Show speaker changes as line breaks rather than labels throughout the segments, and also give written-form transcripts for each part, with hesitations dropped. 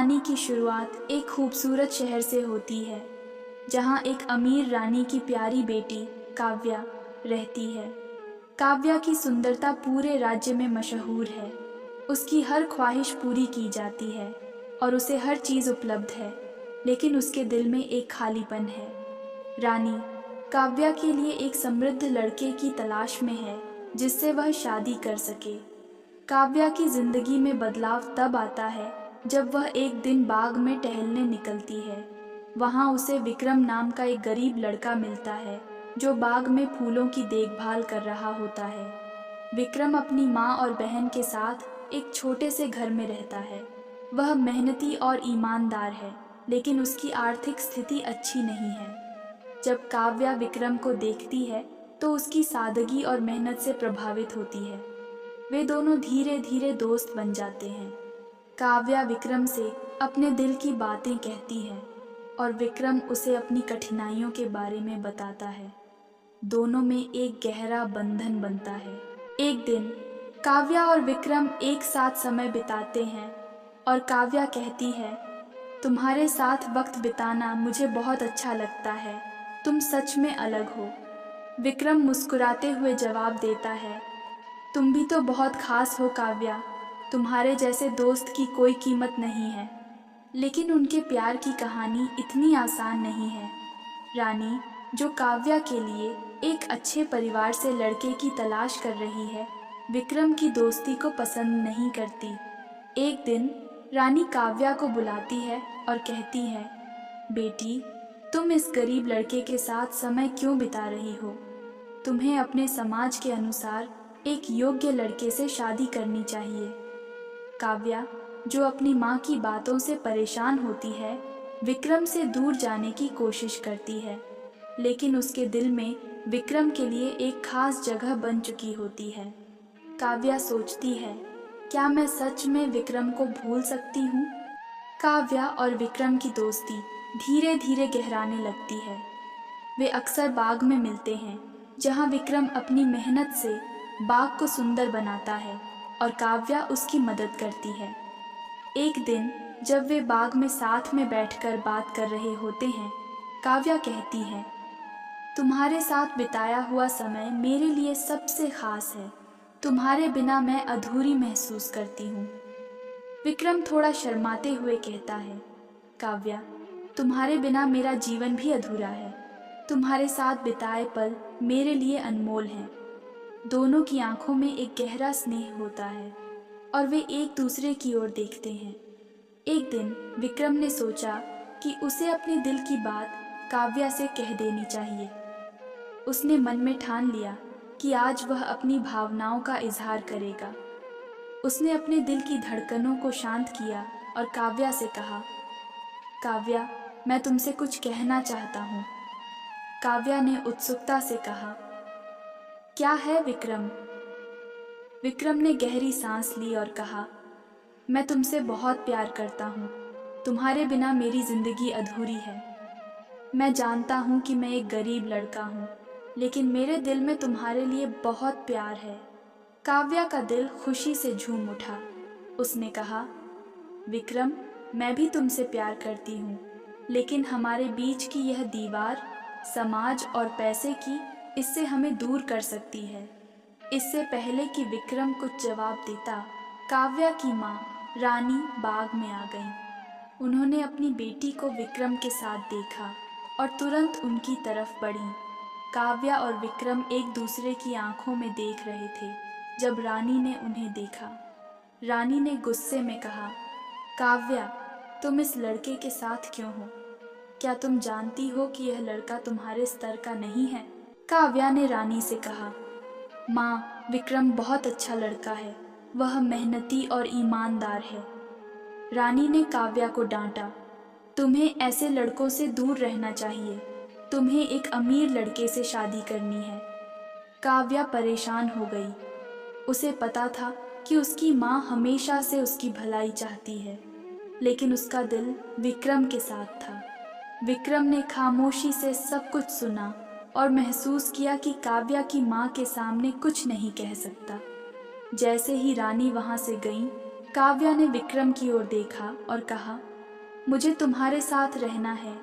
कहानी की शुरुआत एक खूबसूरत शहर से होती है, जहाँ एक अमीर रानी की प्यारी बेटी काव्या रहती है। काव्या की सुंदरता पूरे राज्य में मशहूर है। उसकी हर ख्वाहिश पूरी की जाती है और उसे हर चीज़ उपलब्ध है, लेकिन उसके दिल में एक खालीपन है। रानी काव्या के लिए एक समृद्ध लड़के की तलाश में है, जिससे वह शादी कर सके। काव्या की जिंदगी में बदलाव तब आता है जब वह एक दिन बाग में टहलने निकलती है। वहाँ उसे विक्रम नाम का एक गरीब लड़का मिलता है, जो बाग में फूलों की देखभाल कर रहा होता है। विक्रम अपनी माँ और बहन के साथ एक छोटे से घर में रहता है। वह मेहनती और ईमानदार है, लेकिन उसकी आर्थिक स्थिति अच्छी नहीं है। जब काव्या विक्रम को देखती है तो उसकी सादगी और मेहनत से प्रभावित होती है। वे दोनों धीरे धीरे दोस्त बन जाते हैं। काव्या विक्रम से अपने दिल की बातें कहती है और विक्रम उसे अपनी कठिनाइयों के बारे में बताता है। दोनों में एक गहरा बंधन बनता है। एक दिन काव्या और विक्रम एक साथ समय बिताते हैं और काव्या कहती है, तुम्हारे साथ वक्त बिताना मुझे बहुत अच्छा लगता है, तुम सच में अलग हो। विक्रम मुस्कुराते हुए जवाब देता है, तुम भी तो बहुत खास हो काव्या, तुम्हारे जैसे दोस्त की कोई कीमत नहीं है। लेकिन उनके प्यार की कहानी इतनी आसान नहीं है। रानी, जो काव्या के लिए एक अच्छे परिवार से लड़के की तलाश कर रही है, विक्रम की दोस्ती को पसंद नहीं करती। एक दिन रानी काव्या को बुलाती है और कहती है, बेटी, तुम इस गरीब लड़के के साथ समय क्यों बिता रही हो? तुम्हें अपने समाज के अनुसार एक योग्य लड़के से शादी करनी चाहिए। काव्या, जो अपनी माँ की बातों से परेशान होती है, विक्रम से दूर जाने की कोशिश करती है, लेकिन उसके दिल में विक्रम के लिए एक खास जगह बन चुकी होती है। काव्या सोचती है, क्या मैं सच में विक्रम को भूल सकती हूँ? काव्या और विक्रम की दोस्ती धीरे धीरे गहराने लगती है। वे अक्सर बाग में मिलते हैं, जहाँ विक्रम अपनी मेहनत से बाग को सुंदर बनाता है और काव्या उसकी मदद करती है। एक दिन जब वे बाग में साथ में बैठकर बात कर रहे होते हैं, काव्या कहती है, तुम्हारे साथ बिताया हुआ समय मेरे लिए सबसे खास है। तुम्हारे बिना मैं अधूरी महसूस करती हूँ। विक्रम थोड़ा शर्माते हुए कहता है, काव्या, तुम्हारे बिना मेरा जीवन भी अधूरा है। तुम्हारे साथ बिताए पल मेरे लिए अनमोल हैं। दोनों की आंखों में एक गहरा स्नेह होता है और वे एक दूसरे की ओर देखते हैं। एक दिन विक्रम ने सोचा कि उसे अपने दिल की बात काव्या से कह देनी चाहिए। उसने मन में ठान लिया कि आज वह अपनी भावनाओं का इजहार करेगा। उसने अपने दिल की धड़कनों को शांत किया और काव्या से कहा, काव्या, मैं तुमसे कुछ कहना चाहता हूँ। काव्या ने उत्सुकता से कहा, क्या है विक्रम? विक्रम ने गहरी सांस ली और कहा, मैं तुमसे बहुत प्यार करता हूँ। तुम्हारे बिना मेरी जिंदगी अधूरी है। मैं जानता हूँ कि मैं एक गरीब लड़का हूँ, लेकिन मेरे दिल में तुम्हारे लिए बहुत प्यार है। काव्या का दिल खुशी से झूम उठा। उसने कहा, विक्रम, मैं भी तुमसे प्यार करती हूँ, लेकिन हमारे बीच की यह दीवार समाज और पैसे की इससे हमें दूर कर सकती है। इससे पहले कि विक्रम कुछ जवाब देता, काव्या की माँ रानी बाग में आ गई। उन्होंने अपनी बेटी को विक्रम के साथ देखा और तुरंत उनकी तरफ बढ़ी। काव्या और विक्रम एक दूसरे की आंखों में देख रहे थे जब रानी ने उन्हें देखा। रानी ने गुस्से में कहा, काव्या, तुम इस लड़के के साथ क्यों हो? क्या तुम जानती हो कि यह लड़का तुम्हारे स्तर का नहीं है? काव्या ने रानी से कहा, माँ, विक्रम बहुत अच्छा लड़का है। वह मेहनती और ईमानदार है। रानी ने काव्या को डांटा, तुम्हें ऐसे लड़कों से दूर रहना चाहिए। तुम्हें एक अमीर लड़के से शादी करनी है। काव्या परेशान हो गई। उसे पता था कि उसकी माँ हमेशा से उसकी भलाई चाहती है, लेकिन उसका दिल विक्रम के साथ था। विक्रम ने खामोशी से सब कुछ सुना और महसूस किया कि काव्या की माँ के सामने कुछ नहीं कह सकता। जैसे ही रानी वहाँ से गई, काव्या ने विक्रम की ओर देखा और कहा, मुझे तुम्हारे साथ रहना है,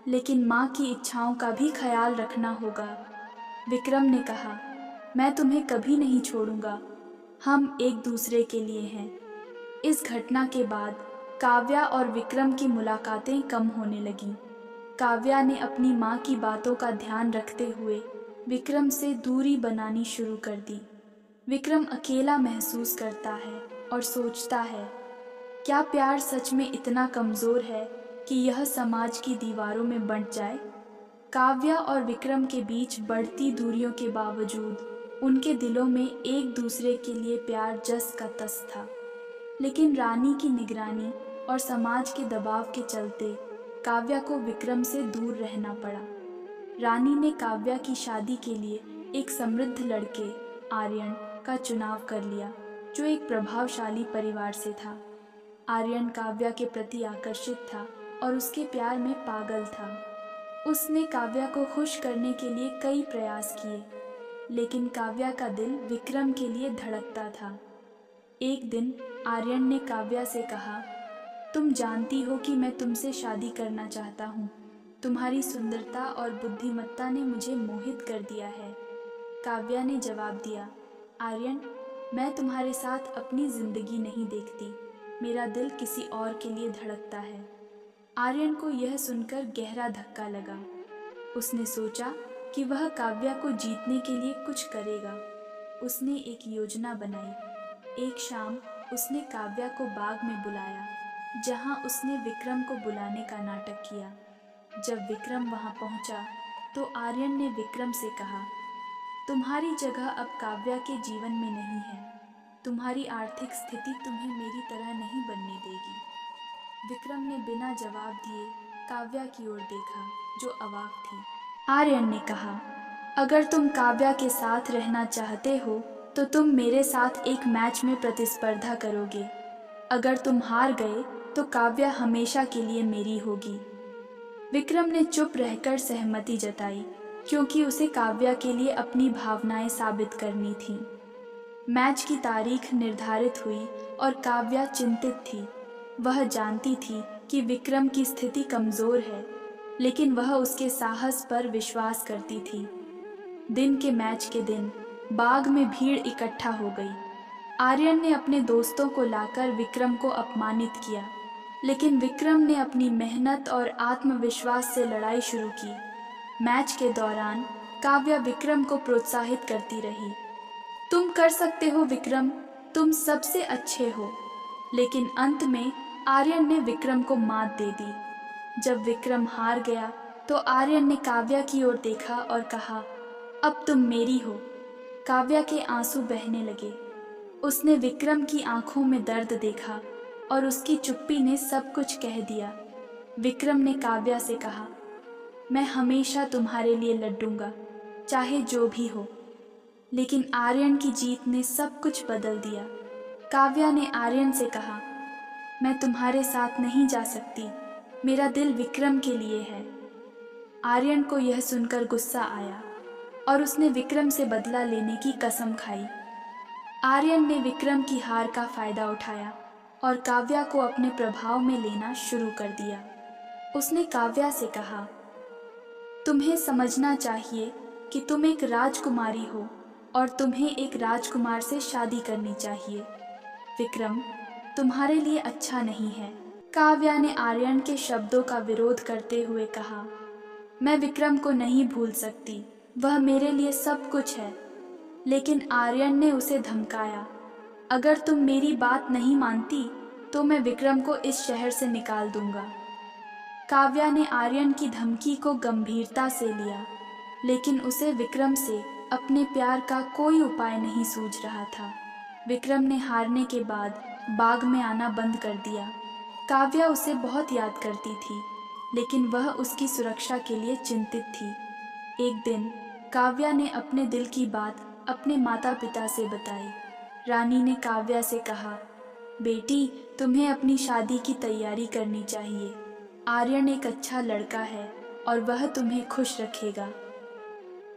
लेकिन माँ की इच्छाओं का भी ख्याल रखना होगा। विक्रम ने कहा, मैं तुम्हें कभी नहीं छोड़ूंगा, हम एक दूसरे के लिए हैं। इस घटना के बाद काव्या और विक्रम की मुलाकातें कम होने लगीं। काव्या ने अपनी माँ की बातों का ध्यान रखते हुए विक्रम से दूरी बनानी शुरू कर दी। विक्रम अकेला महसूस करता है और सोचता है, क्या प्यार सच में इतना कमज़ोर है कि यह समाज की दीवारों में बंट जाए? काव्या और विक्रम के बीच बढ़ती दूरियों के बावजूद उनके दिलों में एक दूसरे के लिए प्यार जस का तस था। लेकिन रानी की निगरानी और समाज के दबाव के चलते काव्या को विक्रम से दूर रहना पड़ा। रानी ने काव्या की शादी के लिए एक समृद्ध लड़के आर्यन का चुनाव कर लिया, जो एक प्रभावशाली परिवार से था। आर्यन काव्या के प्रति आकर्षित था और उसके प्यार में पागल था। उसने काव्या को खुश करने के लिए कई प्रयास किए, लेकिन काव्या का दिल विक्रम के लिए धड़कता था। एक दिन आर्यन ने काव्या से कहा, तुम जानती हो कि मैं तुमसे शादी करना चाहता हूँ। तुम्हारी सुंदरता और बुद्धिमत्ता ने मुझे मोहित कर दिया है। काव्या ने जवाब दिया, आर्यन, मैं तुम्हारे साथ अपनी जिंदगी नहीं देखती। मेरा दिल किसी और के लिए धड़कता है। आर्यन को यह सुनकर गहरा धक्का लगा। उसने सोचा कि वह काव्या को जीतने के लिए कुछ करेगा। उसने एक योजना बनाई। एक शाम उसने काव्या को बाग में बुलाया, जहां उसने विक्रम को बुलाने का नाटक किया। जब विक्रम वहां पहुंचा तो आर्यन ने विक्रम से कहा, तुम्हारी जगह अब काव्या के जीवन में नहीं है। तुम्हारी आर्थिक स्थिति तुम्हें मेरी तरह नहीं बनने देगी। विक्रम ने बिना जवाब दिए काव्या की ओर देखा, जो अवाक थी। आर्यन ने कहा, अगर तुम काव्या के साथ रहना चाहते हो तो तुम मेरे साथ एक मैच में प्रतिस्पर्धा करोगे। अगर तुम हार गए तो काव्या हमेशा के लिए मेरी होगी। विक्रम ने चुप रहकर सहमति जताई, क्योंकि उसे काव्या के लिए अपनी भावनाएं साबित करनी थीं। मैच की तारीख निर्धारित हुई और काव्या चिंतित थी। वह जानती थी कि विक्रम की स्थिति कमज़ोर है, लेकिन वह उसके साहस पर विश्वास करती थी। दिन के मैच के दिन बाग में भीड़ इकट्ठा हो गई। आर्यन ने अपने दोस्तों को लाकर विक्रम को अपमानित किया, लेकिन विक्रम ने अपनी मेहनत और आत्मविश्वास से लड़ाई शुरू की। मैच के दौरान काव्या विक्रम को प्रोत्साहित करती रही, तुम कर सकते हो विक्रम, तुम सबसे अच्छे हो। लेकिन अंत में आर्यन ने विक्रम को मात दे दी। जब विक्रम हार गया तो आर्यन ने काव्या की ओर देखा और कहा, अब तुम मेरी हो। काव्या के आंसू बहने लगे। उसने विक्रम की आंखों में दर्द देखा और उसकी चुप्पी ने सब कुछ कह दिया। विक्रम ने काव्या से कहा, मैं हमेशा तुम्हारे लिए लड़ूंगा, चाहे जो भी हो। लेकिन आर्यन की जीत ने सब कुछ बदल दिया। काव्या ने आर्यन से कहा, मैं तुम्हारे साथ नहीं जा सकती, मेरा दिल विक्रम के लिए है। आर्यन को यह सुनकर गुस्सा आया और उसने विक्रम से बदला लेने की कसम खाई। आर्यन ने विक्रम की हार का फायदा उठाया और काव्या को अपने प्रभाव में लेना शुरू कर दिया। उसने काव्या से कहा, तुम्हें समझना चाहिए कि तुम एक राजकुमारी हो और तुम्हें एक राजकुमार से शादी करनी चाहिए। विक्रम तुम्हारे लिए अच्छा नहीं है। काव्या ने आर्यन के शब्दों का विरोध करते हुए कहा, मैं विक्रम को नहीं भूल सकती, वह मेरे लिए सब कुछ है। लेकिन आर्यन ने उसे धमकाया, अगर तुम मेरी बात नहीं मानती तो मैं विक्रम को इस शहर से निकाल दूंगा। काव्या ने आर्यन की धमकी को गंभीरता से लिया, लेकिन उसे विक्रम से अपने प्यार का कोई उपाय नहीं सूझ रहा था। विक्रम ने हारने के बाद बाग में आना बंद कर दिया। काव्या उसे बहुत याद करती थी, लेकिन वह उसकी सुरक्षा के लिए चिंतित थी। एक दिन काव्या ने अपने दिल की बात अपने माता पिता से बताई। रानी ने काव्या से कहा, बेटी तुम्हें अपनी शादी की तैयारी करनी चाहिए। आर्यन एक अच्छा लड़का है और वह तुम्हें खुश रखेगा।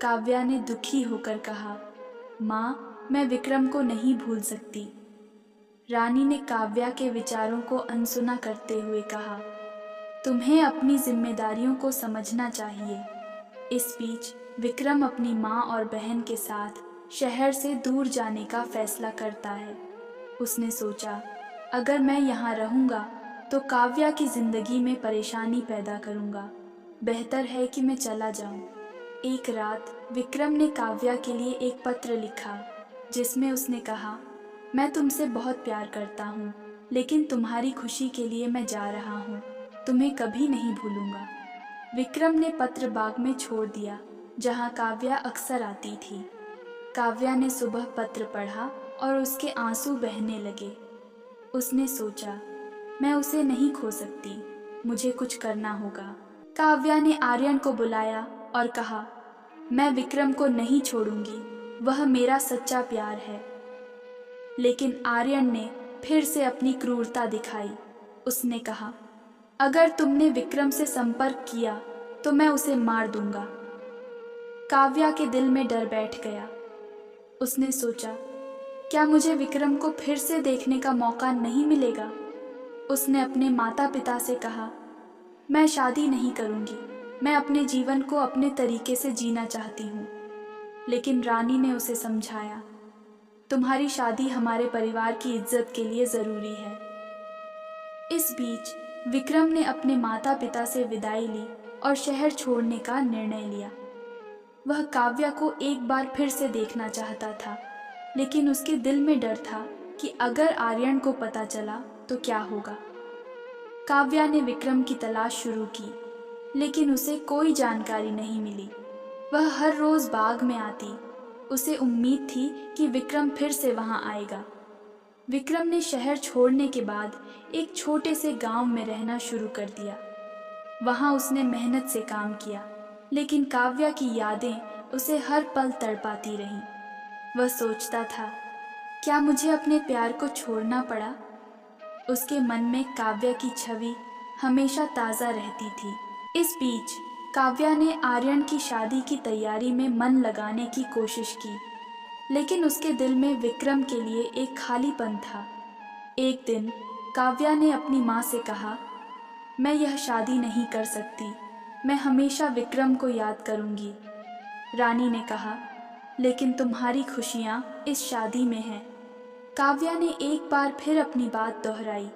काव्या ने दुखी होकर कहा, माँ मैं विक्रम को नहीं भूल सकती। रानी ने काव्या के विचारों को अनसुना करते हुए कहा, तुम्हें अपनी जिम्मेदारियों को समझना चाहिए। इस बीच विक्रम अपनी माँ और बहन के साथ शहर से दूर जाने का फैसला करता है। उसने सोचा, अगर मैं यहाँ रहूँगा तो काव्या की जिंदगी में परेशानी पैदा करूँगा। बेहतर है कि मैं चला जाऊँ। एक रात विक्रम ने काव्या के लिए एक पत्र लिखा जिसमें उसने कहा, मैं तुमसे बहुत प्यार करता हूँ, लेकिन तुम्हारी खुशी के लिए मैं जा रहा हूँ। तुम्हें कभी नहीं भूलूंगा। विक्रम ने पत्र बाग में छोड़ दिया जहाँ काव्या अक्सर आती थी। काव्या ने सुबह पत्र पढ़ा और उसके आंसू बहने लगे। उसने सोचा, मैं उसे नहीं खो सकती, मुझे कुछ करना होगा। काव्या ने आर्यन को बुलाया और कहा, मैं विक्रम को नहीं छोड़ूंगी, वह मेरा सच्चा प्यार है। लेकिन आर्यन ने फिर से अपनी क्रूरता दिखाई। उसने कहा, अगर तुमने विक्रम से संपर्क किया तो मैं उसे मार दूंगा। काव्या के दिल में डर बैठ गया। उसने सोचा, क्या मुझे विक्रम को फिर से देखने का मौका नहीं मिलेगा? उसने अपने माता पिता से कहा, मैं शादी नहीं करूंगी, मैं अपने जीवन को अपने तरीके से जीना चाहती हूँ। लेकिन रानी ने उसे समझाया, तुम्हारी शादी हमारे परिवार की इज्जत के लिए ज़रूरी है। इस बीच विक्रम ने अपने माता पिता से विदाई ली और शहर छोड़ने का निर्णय लिया। वह काव्या को एक बार फिर से देखना चाहता था, लेकिन उसके दिल में डर था कि अगर आर्यन को पता चला तो क्या होगा। काव्या ने विक्रम की तलाश शुरू की, लेकिन उसे कोई जानकारी नहीं मिली। वह हर रोज बाग में आती। उसे उम्मीद थी कि विक्रम फिर से वहां आएगा। विक्रम ने शहर छोड़ने के बाद एक छोटे से गांव में रहना शुरू कर दिया। वहां उसने मेहनत से काम किया, लेकिन काव्या की यादें उसे हर पल तड़पाती रहीं। वह सोचता था, क्या मुझे अपने प्यार को छोड़ना पड़ा? उसके मन में काव्या की छवि हमेशा ताज़ा रहती थी। इस बीच काव्या ने आर्यन की शादी की तैयारी में मन लगाने की कोशिश की, लेकिन उसके दिल में विक्रम के लिए एक खालीपन था। एक दिन काव्या ने अपनी माँ से कहा, मैं यह शादी नहीं कर सकती, मैं हमेशा विक्रम को याद करूँगी। रानी ने कहा, लेकिन तुम्हारी खुशियाँ इस शादी में हैं। काव्या ने एक बार फिर अपनी बात दोहराई,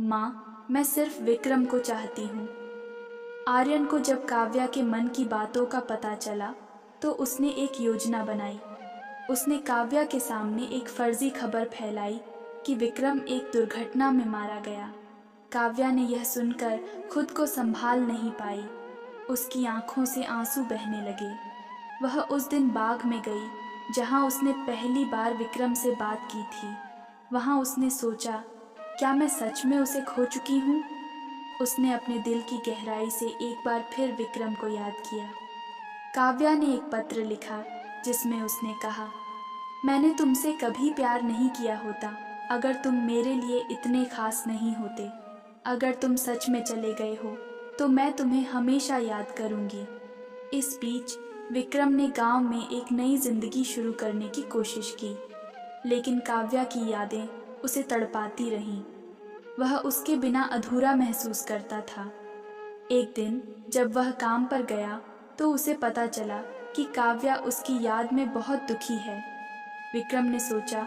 माँ, मैं सिर्फ विक्रम को चाहती हूँ। आर्यन को जब काव्या के मन की बातों का पता चला तो उसने एक योजना बनाई। उसने काव्या के सामने एक फर्जी खबर फैलाई कि विक्रम एक दुर्घटना में मारा गया। काव्या ने यह सुनकर खुद को संभाल नहीं पाई। उसकी आंखों से आंसू बहने लगे। वह उस दिन बाग में गई जहां उसने पहली बार विक्रम से बात की थी। वहां उसने सोचा, क्या मैं सच में उसे खो चुकी हूँ? उसने अपने दिल की गहराई से एक बार फिर विक्रम को याद किया। काव्या ने एक पत्र लिखा जिसमें उसने कहा, मैंने तुमसे कभी प्यार नहीं किया होता अगर तुम मेरे लिए इतने खास नहीं होते। अगर तुम सच में चले गए हो तो मैं तुम्हें हमेशा याद करूंगी। इस बीच विक्रम ने गांव में एक नई जिंदगी शुरू करने की कोशिश की, लेकिन काव्या की यादें उसे तड़पाती रहीं। वह उसके बिना अधूरा महसूस करता था। एक दिन जब वह काम पर गया तो उसे पता चला कि काव्या उसकी याद में बहुत दुखी है। विक्रम ने सोचा,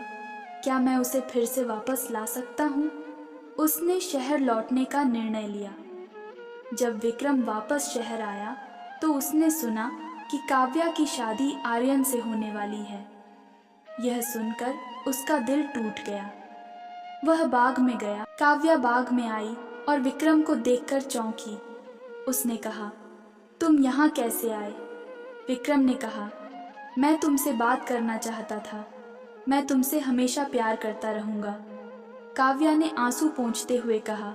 क्या मैं उसे फिर से वापस ला सकता हूँ? उसने शहर लौटने का निर्णय लिया। जब विक्रम वापस शहर आया तो उसने सुना कि काव्या की शादी आर्यन से होने वाली है। यह सुनकर उसका दिल टूट गया। वह बाग में गया। काव्या बाग में आई और विक्रम को देखकर चौंकी। उसने कहा, तुम यहाँ कैसे आए? विक्रम ने कहा, मैं तुमसे बात करना चाहता था। मैं तुमसे हमेशा प्यार करता रहूँगा। काव्या ने आंसू पोंछते हुए कहा,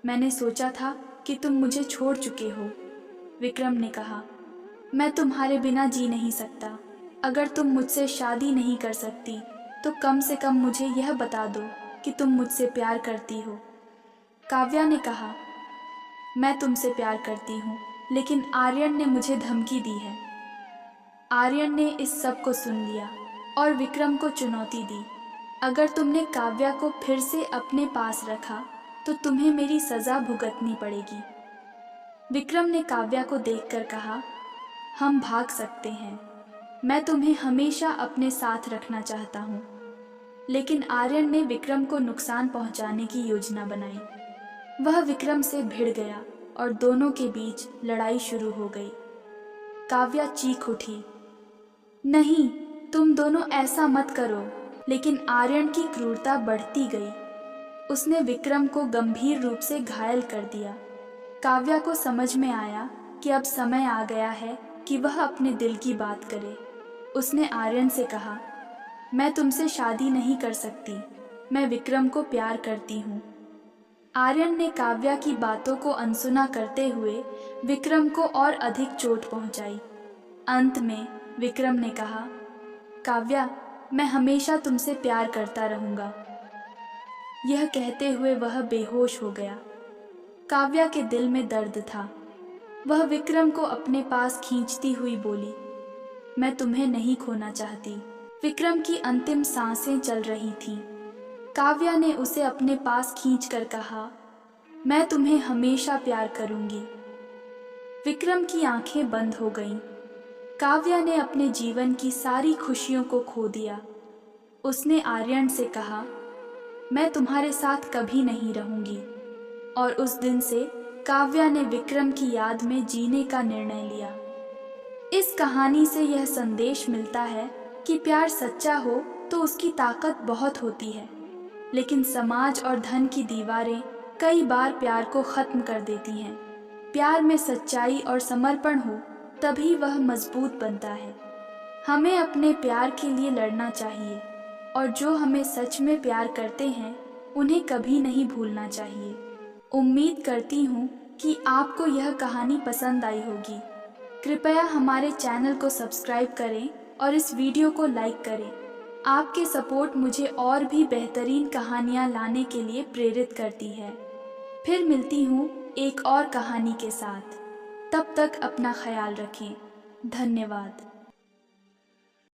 मैंने सोचा था कि तुम मुझे छोड़ चुके हो। विक्रम ने कहा, मैं तुम्हारे बिना जी नहीं सकता। अगर तुम मुझसे शादी नहीं कर सकती तो कम से कम मुझे यह बता दो कि तुम मुझसे प्यार करती हो। काव्या ने कहा, मैं तुमसे प्यार करती हूँ, लेकिन आर्यन ने मुझे धमकी दी है। आर्यन ने इस सब को सुन लिया और विक्रम को चुनौती दी, अगर तुमने काव्या को फिर से अपने पास रखा तो तुम्हें मेरी सज़ा भुगतनी पड़ेगी। विक्रम ने काव्या को देखकर कहा, हम भाग सकते हैं, मैं तुम्हें हमेशा अपने साथ रखना चाहता हूँ। लेकिन आर्यन ने विक्रम को नुकसान पहुंचाने की योजना बनाई। वह विक्रम से भिड़ गया और दोनों के बीच लड़ाई शुरू हो गई। काव्या चीख उठी, नहीं, तुम दोनों ऐसा मत करो। लेकिन आर्यन की क्रूरता बढ़ती गई। उसने विक्रम को गंभीर रूप से घायल कर दिया। काव्या को समझ में आया कि अब समय आ गया है कि वह अपने दिल की बात करे। उसने आर्यन से कहा, मैं तुमसे शादी नहीं कर सकती, मैं विक्रम को प्यार करती हूँ। आर्यन ने काव्या की बातों को अनसुना करते हुए विक्रम को और अधिक चोट पहुंचाई। अंत में विक्रम ने कहा, काव्या, मैं हमेशा तुमसे प्यार करता रहूँगा। यह कहते हुए वह बेहोश हो गया। काव्या के दिल में दर्द था। वह विक्रम को अपने पास खींचती हुई बोली, मैं तुम्हें नहीं खोना चाहती। विक्रम की अंतिम सांसें चल रही थीं। काव्या ने उसे अपने पास खींचकर कहा, मैं तुम्हें हमेशा प्यार करूंगी। विक्रम की आंखें बंद हो गईं। काव्या ने अपने जीवन की सारी खुशियों को खो दिया। उसने आर्यन से कहा, मैं तुम्हारे साथ कभी नहीं रहूंगी। और उस दिन से काव्या ने विक्रम की याद में जीने का निर्णय लिया। इस कहानी से यह संदेश मिलता है कि प्यार सच्चा हो तो उसकी ताकत बहुत होती है, लेकिन समाज और धन की दीवारें कई बार प्यार को खत्म कर देती हैं। प्यार में सच्चाई और समर्पण हो तभी वह मजबूत बनता है। हमें अपने प्यार के लिए लड़ना चाहिए और जो हमें सच में प्यार करते हैं उन्हें कभी नहीं भूलना चाहिए। उम्मीद करती हूँ कि आपको यह कहानी पसंद आई होगी। कृपया हमारे चैनल को सब्सक्राइब करें और इस वीडियो को लाइक करें। आपके सपोर्ट मुझे और भी बेहतरीन कहानियाँ लाने के लिए प्रेरित करती है। फिर मिलती हूँ एक और कहानी के साथ। तब तक अपना ख्याल रखें। धन्यवाद।